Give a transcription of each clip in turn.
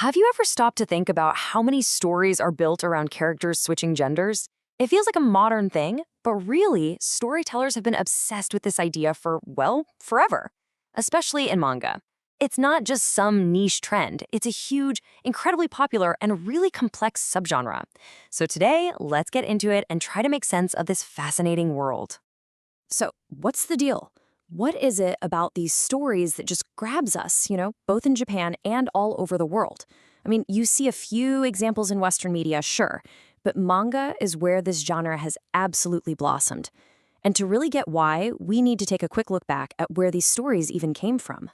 Have you ever stopped to think about how many stories are built around characters switching genders? It feels like a modern thing, but really, storytellers have been obsessed with this idea for, well, forever, especially in manga. It's not just some niche trend, it's a huge, incredibly popular, and really complex subgenre. So today, let's get into it and try to make sense of this fascinating world. So, what's the deal? What is it about these stories that just grabs us, both in Japan and all over the world? I mean, you see a few examples in Western media, sure, but manga is where this genre has absolutely blossomed. And to really get why, we need to take a quick look back at where these stories even came from.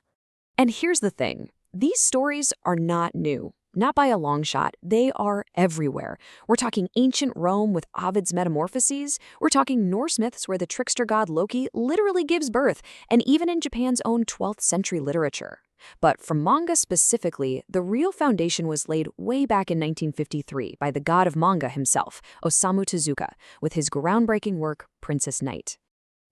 And here's the thing. These stories are not new. Not by a long shot. They are everywhere. We're talking ancient Rome with Ovid's Metamorphoses. We're talking Norse myths where the trickster god Loki literally gives birth, and even in Japan's own 12th century literature. But for manga specifically, the real foundation was laid way back in 1953 by the god of manga himself, Osamu Tezuka, with his groundbreaking work, Princess Knight.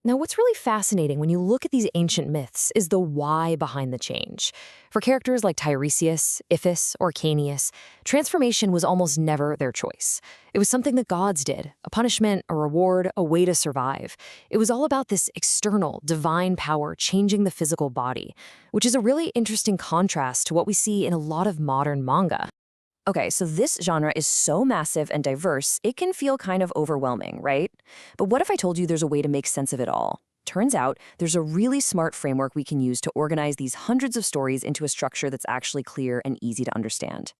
Now, what's really fascinating when you look at these ancient myths is the why behind the change. For characters like Tiresias, Iphis, or Caeneus, transformation was almost never their choice. It was something the gods did, a punishment, a reward, a way to survive. It was all about this external, divine power changing the physical body, which is a really interesting contrast to what we see in a lot of modern manga. Okay, so this genre is so massive and diverse, it can feel kind of overwhelming, right? But what if I told you there's a way to make sense of it all? Turns out, there's a really smart framework we can use to organize these hundreds of stories into a structure that's actually clear and easy to understand.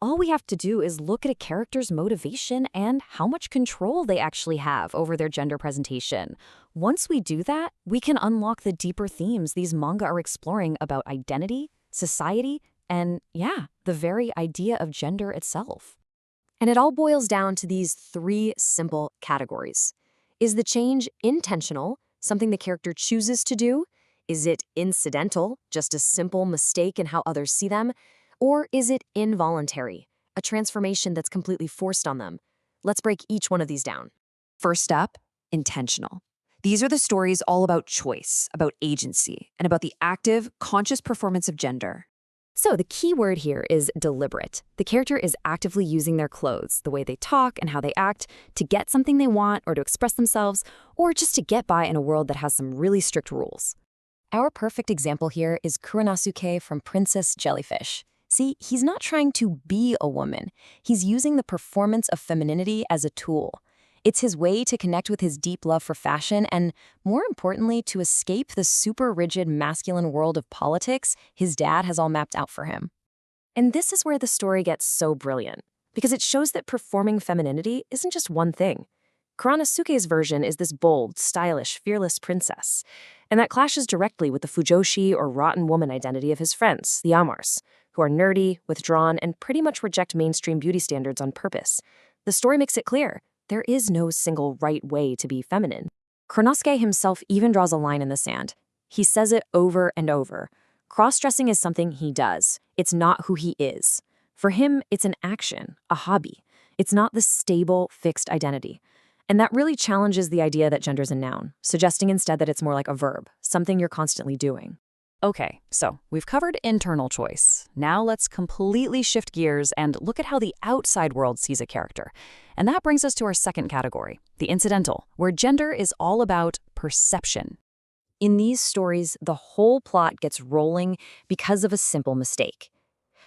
All we have to do is look at a character's motivation and how much control they actually have over their gender presentation. Once we do that, we can unlock the deeper themes these manga are exploring about identity, society, and the very idea of gender itself. And it all boils down to these three simple categories. Is the change intentional, something the character chooses to do? Is it incidental, just a simple mistake in how others see them? Or is it involuntary, a transformation that's completely forced on them? Let's break each one of these down. First up, intentional. These are the stories all about choice, about agency, and about the active, conscious performance of gender. So the key word here is deliberate. The character is actively using their clothes, the way they talk and how they act, to get something they want or to express themselves, or just to get by in a world that has some really strict rules. Our perfect example here is Kuronasuke from Princess Jellyfish. See, he's not trying to be a woman. He's using the performance of femininity as a tool. It's his way to connect with his deep love for fashion and, more importantly, to escape the super rigid masculine world of politics his dad has all mapped out for him. And this is where the story gets so brilliant, because it shows that performing femininity isn't just one thing. Kuronasuke's version is this bold, stylish, fearless princess, and that clashes directly with the fujoshi or rotten woman identity of his friends, the Amars, who are nerdy, withdrawn, and pretty much reject mainstream beauty standards on purpose. The story makes it clear. There is no single right way to be feminine. Kuronasuke himself even draws a line in the sand. He says it over and over. Cross-dressing is something he does. It's not who he is. For him, it's an action, a hobby. It's not the stable, fixed identity. And that really challenges the idea that gender's a noun, suggesting instead that it's more like a verb, something you're constantly doing. Okay, so we've covered internal choice. Now let's completely shift gears and look at how the outside world sees a character. And that brings us to our second category, the incidental, where gender is all about perception. In these stories, the whole plot gets rolling because of a simple mistake.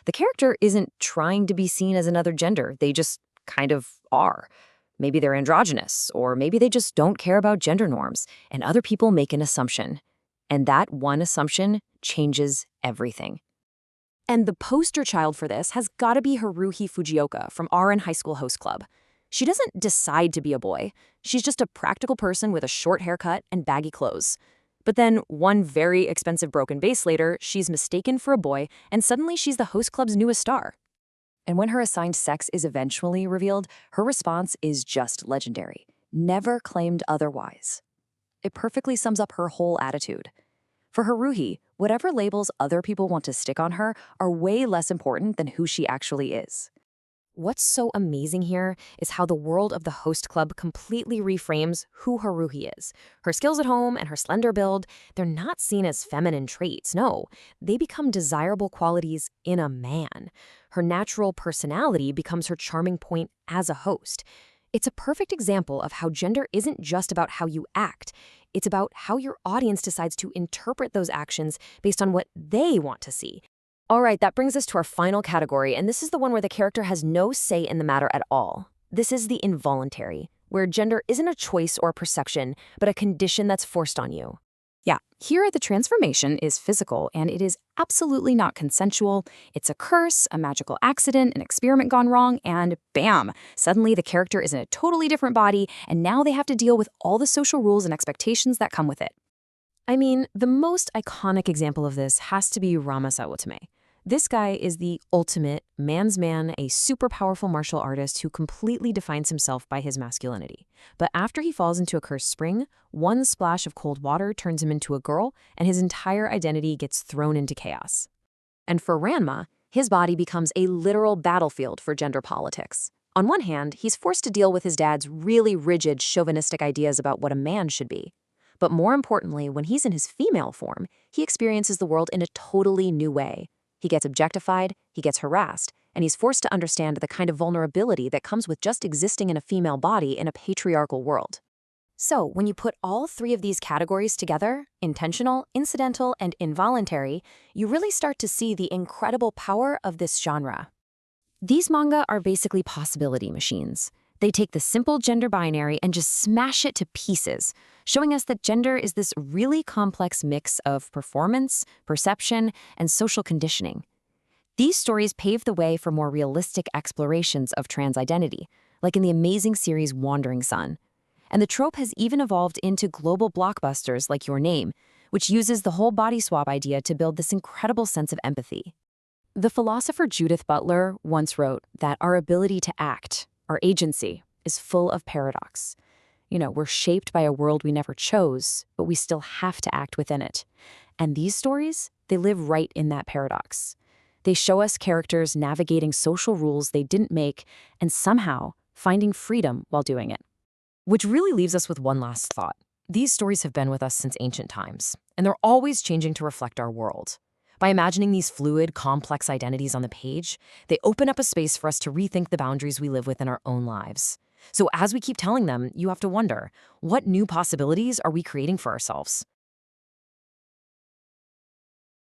The character isn't trying to be seen as another gender, they just kind of are. Maybe they're androgynous, or maybe they just don't care about gender norms, and other people make an assumption. And that one assumption changes everything. And the poster child for this has got to be Haruhi Fujioka from RN High School Host Club. She doesn't decide to be a boy. She's just a practical person with a short haircut and baggy clothes. But then, one very expensive broken vase later, she's mistaken for a boy, and suddenly she's the host club's newest star. And when her assigned sex is eventually revealed, her response is just legendary. Never claimed otherwise. It perfectly sums up her whole attitude. For Haruhi, whatever labels other people want to stick on her are way less important than who she actually is. What's so amazing here is how the world of the host club completely reframes who Haruhi is. Her skills at home and her slender build, they're not seen as feminine traits, no. They become desirable qualities in a man. Her natural personality becomes her charming point as a host. It's a perfect example of how gender isn't just about how you act. It's about how your audience decides to interpret those actions based on what they want to see. All right, that brings us to our final category, and this is the one where the character has no say in the matter at all. This is the involuntary, where gender isn't a choice or a perception, but a condition that's forced on you. Yeah, here the transformation is physical, and it is absolutely not consensual. It's a curse, a magical accident, an experiment gone wrong, and bam! Suddenly the character is in a totally different body, and now they have to deal with all the social rules and expectations that come with it. I mean, the most iconic example of this has to be Rama Sawatame. This guy is the ultimate man's man, a super powerful martial artist who completely defines himself by his masculinity. But after he falls into a cursed spring, one splash of cold water turns him into a girl, and his entire identity gets thrown into chaos. And for Ranma, his body becomes a literal battlefield for gender politics. On one hand, he's forced to deal with his dad's really rigid, chauvinistic ideas about what a man should be. But more importantly, when he's in his female form, he experiences the world in a totally new way. He gets objectified, he gets harassed, and he's forced to understand the kind of vulnerability that comes with just existing in a female body in a patriarchal world. So, when you put all three of these categories together, intentional, incidental, and involuntary, you really start to see the incredible power of this genre. These manga are basically possibility machines. They take the simple gender binary and just smash it to pieces, showing us that gender is this really complex mix of performance, perception, and social conditioning. These stories pave the way for more realistic explorations of trans identity, like in the amazing series Wandering Sun. And the trope has even evolved into global blockbusters like Your Name, which uses the whole body swap idea to build this incredible sense of empathy. The philosopher Judith Butler once wrote that our ability to act, our agency, is full of paradox. We're shaped by a world we never chose, but we still have to act within it. And these stories, they live right in that paradox. They show us characters navigating social rules they didn't make and somehow finding freedom while doing it. Which really leaves us with one last thought. These stories have been with us since ancient times, and they're always changing to reflect our world. By imagining these fluid, complex identities on the page, they open up a space for us to rethink the boundaries we live within our own lives. So as we keep telling them, you have to wonder, what new possibilities are we creating for ourselves?